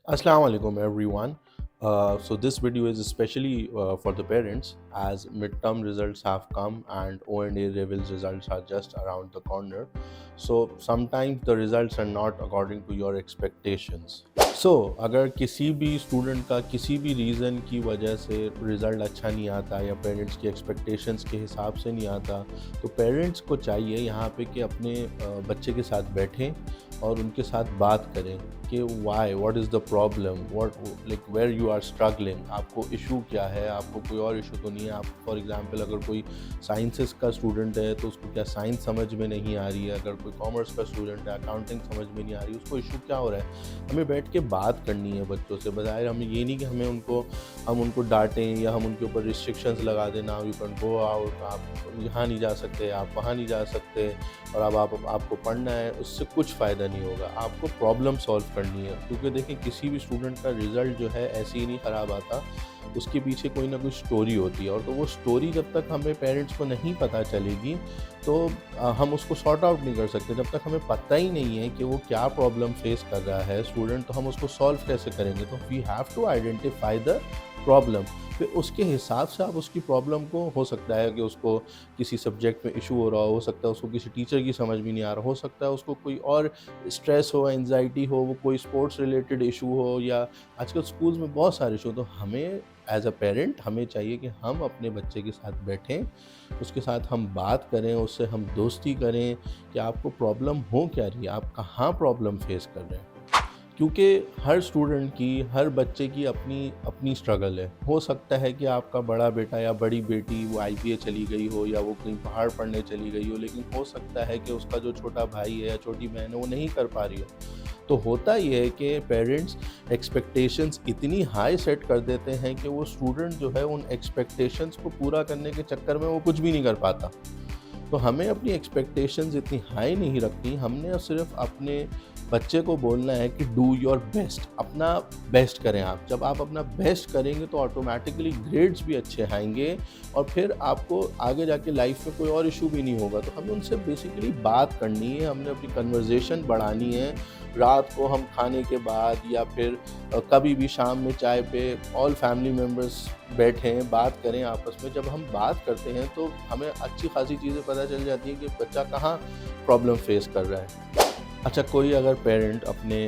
Assalamu alaikum everyone. So this video is especially for the parents as midterm results have come and O&A levels results are just around the corner. So sometimes the results are not according to your expectations. So अगर किसी भी student का किसी भी reason की वजह से result अच्छा नहीं आता या पेरेंट्स की एक्सपेक्टेशंस के हिसाब से नहीं आता, तो पेरेंट्स को चाहिए यहाँ पे कि अपने बच्चे के साथ बैठें और उनके साथ बात करें कि why what is the problem, what like where you are struggling, आपको इशू क्या है, आपको कोई और इशू तो नहीं है। आप फॉर एग्जांपल अगर कोई साइंसेस का स्टूडेंट है तो उसको क्या साइंस समझ में नहीं आ रही है, अगर कोई कॉमर्स का स्टूडेंट है अकाउंटिंग समझ में नहीं आ रही, उसको इशू क्या हो रहा है। हमें बैठ के बात करनी है बच्चों से, बजाय हमें ये नहीं कि हम उनको डांटें या हम उनके ऊपर रिस्ट्रिक्शंस लगा दें, now you can go out, आप यहाँ नहीं जा सकते, आप वहाँ नहीं जा सकते और अब आपको पढ़ना है। उससे कुछ फ़ायदा नहीं होगा। आपको प्रॉब्लम सॉल्व करनी है, क्योंकि देखिए किसी भी स्टूडेंट का रिज़ल्ट जो है ऐसे ही नहीं ख़राब आता, उसके पीछे कोई ना कोई स्टोरी होती है। और तो वो स्टोरी जब तक हमें पेरेंट्स को नहीं पता चलेगी तो हम उसको सॉर्ट आउट नहीं कर सकते। जब तक हमें पता ही नहीं है कि वो क्या प्रॉब्लम फेस कर रहा है स्टूडेंट, तो हम उसको सॉल्व कैसे करेंगे। तो we have to identify the problem, फिर उसके हिसाब से आप उसकी प्रॉब्लम को, हो सकता है कि उसको किसी सब्जेक्ट में इशू हो सकता है उसको किसी टीचर की समझ में नहीं आ रहा, हो सकता है उसको कोई और स्ट्रेस हो, एंजाइटी हो, वो कोई स्पोर्ट्स रिलेटेड इशू हो, या आजकल स्कूल्स में बहुत सारे इशू। तो हमें एज अ पेरेंट हमें चाहिए कि हम अपने बच्चे के साथ बैठें, उसके साथ हम बात करें, उससे हम दोस्ती करें कि आपको प्रॉब्लम हो क्या रही है, आप कहाँ प्रॉब्लम फेस कर रहे हैं। क्योंकि हर स्टूडेंट की, हर बच्चे की अपनी अपनी स्ट्रगल है। हो सकता है कि आपका बड़ा बेटा या बड़ी बेटी वो आईपीए चली गई हो या वो कहीं बाहर पढ़ने चली गई हो, लेकिन हो सकता है कि उसका जो छोटा भाई है या छोटी बहन है वो नहीं कर पा रही हो। तो होता ये है कि पेरेंट्स एक्सपेक्टेशंस इतनी हाई सेट कर देते हैं कि वो स्टूडेंट जो है उन एक्सपेक्टेशंस को पूरा करने के चक्कर में वो कुछ भी नहीं कर पाता। तो हमें अपनी एक्सपेक्टेशंस इतनी हाई नहीं रखनी, हमने सिर्फ अपने बच्चे को बोलना है कि डू योर बेस्ट, अपना बेस्ट करें आप। जब आप अपना बेस्ट करेंगे तो ऑटोमेटिकली ग्रेड्स भी अच्छे आएँगे और फिर आपको आगे जाके लाइफ में कोई और इश्यू भी नहीं होगा। तो हमें उनसे बेसिकली बात करनी है, हमने अपनी कन्वर्सेशन बढ़ानी है। रात को हम खाने के बाद या फिर कभी भी शाम में चाय पे ऑल फैमिली मेम्बर्स बैठें, बात करें आपस में। जब हम बात करते हैं तो हमें अच्छी खासी चीज़ें पता चल जाती हैं कि बच्चा कहाँ प्रॉब्लम फेस कर रहा है। अच्छा, कोई अगर पेरेंट अपने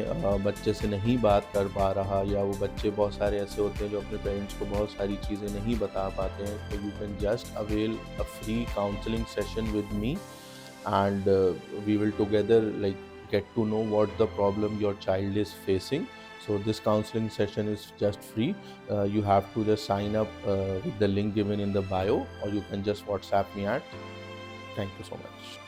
बच्चे से नहीं बात कर पा रहा, या वो बच्चे बहुत सारे ऐसे होते हैं जो अपने पेरेंट्स को बहुत सारी चीज़ें नहीं बता पाते हैं, तो you can just avail a free counselling session with me and we will together like get to know what the problem your child is facing. So this counseling session is just free. You have to just sign up with the link given in the bio, or you can just WhatsApp me at. Thank you so much.